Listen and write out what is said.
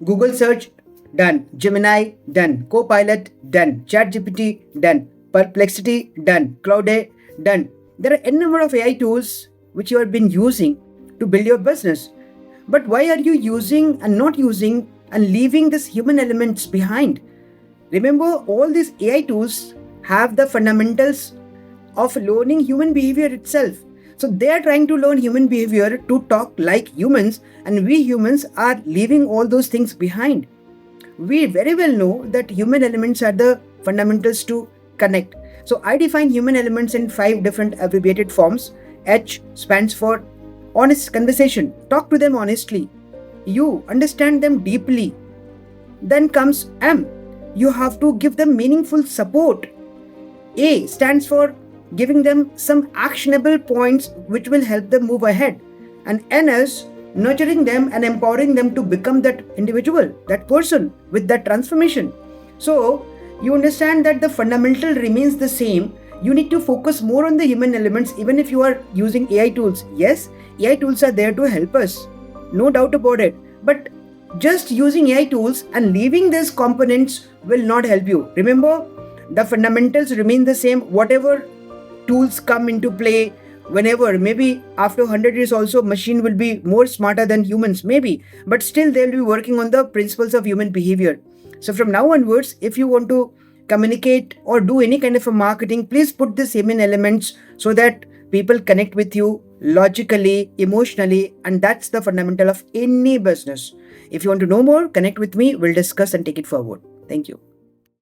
Google search, done. Gemini, done. Copilot, done. ChatGPT, done. Perplexity, done. Cloud, done. There are n number of AI tools which you have been using to build your business. But why are you using and not using and leaving these human elements behind? Remember, all these AI tools have the fundamentals of learning human behavior itself. So they are trying to learn human behavior to talk like humans, and we humans are leaving all those things behind. We very well know that human elements are the fundamentals to connect. So I define human elements in 5 different abbreviated forms. H stands for honest conversation. Talk to them honestly. U, understand them deeply. Then comes M. You have to give them meaningful support. A stands for giving them some actionable points which will help them move ahead. And N is nurturing them and empowering them to become that individual, that person with that transformation. So you understand that the fundamental remains the same. You need to focus more on the human elements even if you are using AI tools. Yes, AI tools are there to help us, no doubt about it. But just using AI tools and leaving these components will not help you. Remember, the fundamentals remain the same. Whatever tools come into play, whenever, maybe after 100 years also, machine will be more smarter than humans, maybe. But still they'll be working on the principles of human behavior. So from now onwards, if you want to communicate or do any kind of a marketing, please put the human elements so that people connect with you logically, emotionally, and that's the fundamental of any business. If you want to know more, connect with me. We'll discuss and take it forward. Thank you.